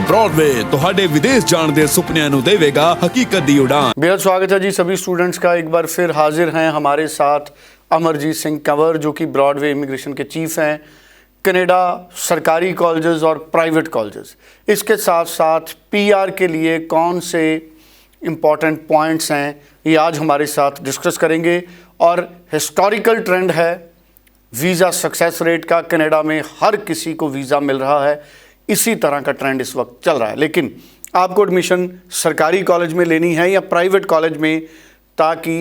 Broadway ਤੁਹਾਡੇ विदेश जाने ਦੇ ਸੁਪਨਿਆਂ ਨੂੰ देवेगा हकीकत दी उड़ान। बेहद स्वागत है जी सभी स्टूडेंट्स का। एक बार फिर हाजिर हैं हमारे साथ अमरजीत सिंह कंवर, जो कि ब्रॉडवे इमिग्रेशन के चीफ हैं। कनाडा सरकारी कॉलेजेस और प्राइवेट कॉलेजेस, इसके साथ साथ पीआर के लिए कौन से इम्पॉर्टेंट पॉइंट्स हैं, ये आज हमारे साथ डिस्कस करेंगे। और हिस्टोरिकल ट्रेंड है वीज़ा सक्सेस रेट का, कनाडा में हर किसी को वीज़ा मिल रहा है, इसी तरह का ट्रेंड इस वक्त चल रहा है। लेकिन आपको एडमिशन सरकारी कॉलेज में लेनी है या प्राइवेट कॉलेज में, ताकि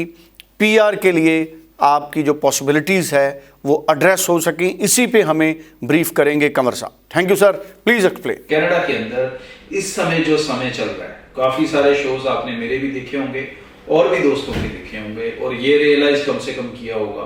पीआर के लिए आपकी जो पॉसिबिलिटीज़ है वो एड्रेस हो सकें, इसी पे हमें ब्रीफ करेंगे कंवर साहब। Thank you sir, please explain. Canada के अंदर इस समय जो समय चल रहा है, काफी सारे शोज आपने मेरे भी देखे होंगे और भी दोस्तों के देखे होंगे, और ये रियलाइज कम से कम किया होगा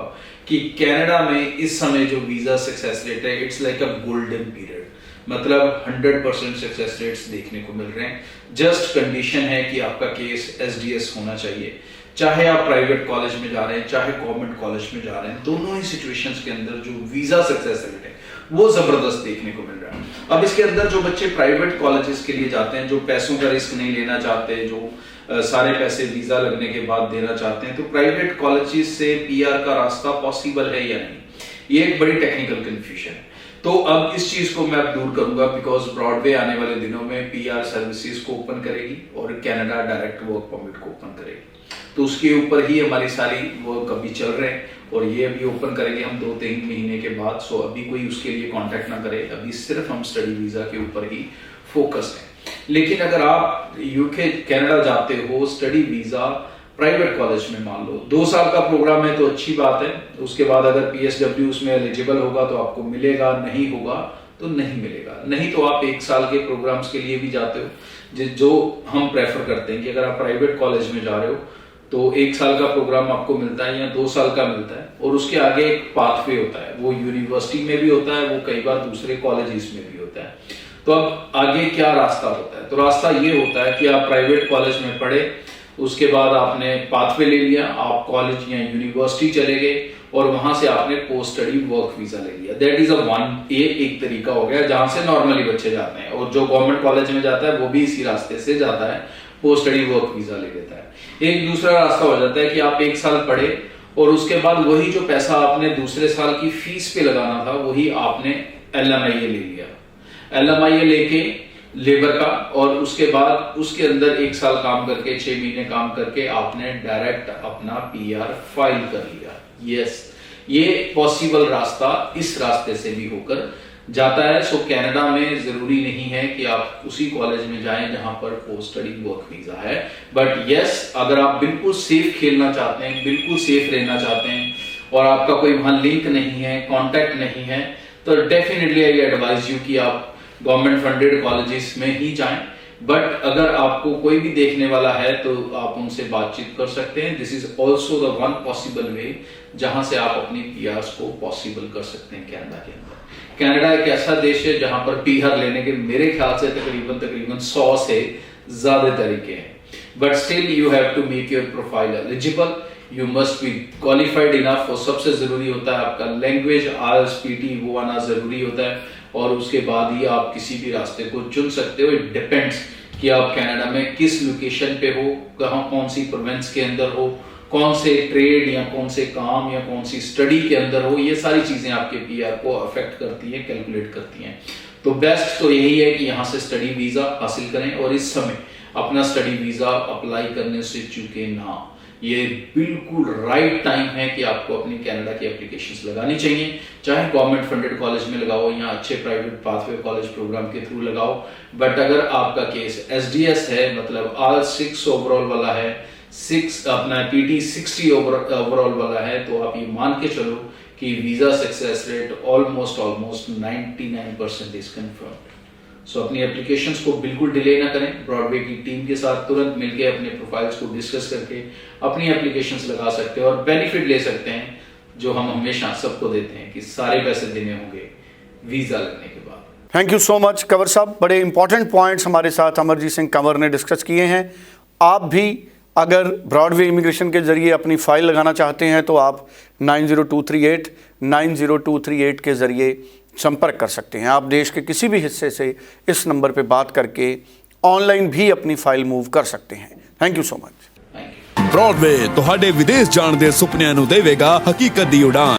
कि कनाडा में इस समय जो वीजा सक्सेस रेट है, it's like a golden period. मतलब 100% सक्सेस रेट्स देखने को मिल रहे हैं। जस्ट कंडीशन है कि आपका केस एसडीएस होना चाहिए, चाहे आप प्राइवेट कॉलेज में जा रहे हैं चाहे गवर्नमेंट कॉलेज में जा रहे हैं, दोनों ही सिचुएशंस के अंदर जो वीजा सक्सेस रेट है वो जबरदस्त देखने को मिल रहा है। अब इसके अंदर जो बच्चे प्राइवेट कॉलेजेस के लिए जाते हैं, जो पैसों का रिस्क नहीं लेना चाहते, जो सारे पैसे वीजा लगने के बाद देना चाहते हैं, तो प्राइवेट कॉलेजेस से पीआर का रास्ता पॉसिबल है या नहीं, ये एक बड़ी टेक्निकल कंफ्यूजन है। तो अब इस चीज को मैं अब दूर करूंगा, बिकॉज ब्रॉडवे आने वाले दिनों में पीआर सर्विसेज को ओपन करेगी और कनाडा डायरेक्ट वर्क परमिट को ओपन करेगी। तो उसके ऊपर ही हमारी सारी वर्क अभी चल रहे हैं, और ये अभी ओपन करेंगे हम 2-3 महीने के बाद। सो अभी कोई उसके लिए कांटेक्ट ना करे, अभी सिर्फ हम स्टडी वीजा के ऊपर ही फोकस है। लेकिन अगर आप यूके कनाडा जाते हो स्टडी वीजा प्राइवेट कॉलेज में, मान लो 2 साल का प्रोग्राम है तो अच्छी बात है। उसके बाद अगर पीएसडब्ल्यू उसमें एलिजिबल होगा तो आपको मिलेगा, नहीं होगा तो नहीं मिलेगा। नहीं तो आप 1 साल के प्रोग्राम्स के लिए भी जाते हो, जो हम प्रेफर करते हैं कि अगर आप प्राइवेट कॉलेज में जा रहे हो तो 1 साल का प्रोग्राम आपको मिलता है या 2 साल का मिलता है, और उसके आगे एक पाथवे होता है, वो यूनिवर्सिटी में भी होता है, वो कई बार दूसरे कॉलेजेस में भी होता है। तो अब आगे क्या रास्ता होता है? तो रास्ता ये होता है कि आप प्राइवेट कॉलेज में पढ़े, उसके बाद आपने पाथवे ले लिया, आप कॉलेज या यूनिवर्सिटी चले गए और वहां से आपने पोस्ट स्टडी वर्क वीजा ले लिया। दैट इज एक तरीका हो गया जहां से नॉर्मली बच्चे जाते हैं, और जो गवर्नमेंट कॉलेज में जाता है वो भी इसी रास्ते से जाता है, पोस्ट स्टडी वर्क वीजा ले लेता है। एक दूसरा रास्ता हो जाता है कि आप 1 साल पढ़े और उसके बाद वही जो पैसा आपने दूसरे साल की फीस पे लगाना था वही आपने एलएमआईए ले लिया, एलएमआईए लेके लेबर का, और उसके बाद उसके अंदर 1 साल काम करके 6 महीने काम करके आपने डायरेक्ट अपना पीआर फाइल कर लिया। यस, ये पॉसिबल रास्ता इस रास्ते से भी होकर जाता है। सो कनाडा में जरूरी नहीं है कि आप उसी कॉलेज में जाएं जहां पर पोस्ट स्टडी वर्क वीजा है, बट यस, अगर आप बिल्कुल सेफ खेलना चाहते हैं, बिल्कुल सेफ रहना चाहते हैं, और आपका कोई वहां लिंक नहीं है, कॉन्टेक्ट नहीं है, तो डेफिनेटली आई एडवाइज यू कि आप गवर्नमेंट फंडेड कॉलेजेस में ही जाएं। बट अगर आपको कोई भी देखने वाला है तो आप उनसे बातचीत कर सकते हैं। This is also the one possible way जहां से आप अपनी पीआर्स को पॉसिबल कर सकते हैं कनाडा के अंदर। कनाडा एक ऐसा देश है जहां पर पीआर लेने के मेरे ख्याल से तकरीबन 100 से ज्यादा तरीके हैं, but still you have to make your profile eligible, you must be qualified enough, और सबसे जरूरी होता है आपका लैंग्वेज आईएलटीएस वो आना जरूरी होता है, और उसके बाद ही आप किसी भी रास्ते को चुन सकते हो। इट डिपेंड्स कि आप कनाडा में किस लोकेशन पे हो, कहां कौन सी प्रोविंस के अंदर हो, कौन से ट्रेड या कौन से काम या कौन सी स्टडी के अंदर हो, ये सारी चीजें आपके पीआर को अफेक्ट करती हैं, कैलकुलेट करती हैं। तो बेस्ट तो यही है कि यहाँ से स्टडी वीजा हासिल करें, और इस समय अपना स्टडी वीजा अप्लाई करने से चूके ना। ये बिल्कुल राइट टाइम है कि आपको अपनी कनाडा की एप्लीकेशंस लगानी चाहिए, चाहे गवर्नमेंट फंडेड कॉलेज में लगाओ या अच्छे प्राइवेट पाथवे कॉलेज प्रोग्राम के थ्रू लगाओ। बट अगर आपका केस एसडीएस है, मतलब ऑल 6 ओवरऑल वाला है, 6 अपना पीटी 60 ओवरऑल वाला है, तो आप ये मान के चलो कि visa success rate almost 99% is confirmed. So अपनी एप्लीकेशंस को बिल्कुल डिले ना करें, ब्रॉडवे की टीम के साथ तुरंत मिलकर अपने प्रोफाइल्स को डिस्कस करके अपनी एप्लीकेशंस लगा सकते हैं और बेनिफिट ले सकते हैं जो हम हमेशा सबको देते हैं कि सारे पैसे देने होंगे वीजा लगने के बाद। Thank you so much Kanwar साहब, बड़े इंपॉर्टेंट पॉइंट्स हमारे साथ अमरजीत सिंह कंवर ने डिस्कस किए हैं। आप भी अगर ब्रॉडवे इमिग्रेशन के जरिए अपनी फ़ाइल लगाना चाहते हैं तो आप 90238 के ज़रिए संपर्क कर सकते हैं। आप देश के किसी भी हिस्से से इस नंबर पे बात करके ऑनलाइन भी अपनी फाइल मूव कर सकते हैं। Thank you so much. Broadway ਤੁਹਾਡੇ ਵਿਦੇਸ਼ ਜਾਣ ਦੇ ਸੁਪਨਿਆਂ ਨੂੰ ਦੇਵੇਗਾ ਹਕੀਕਤ ਦੀ ਉਡਾਨ।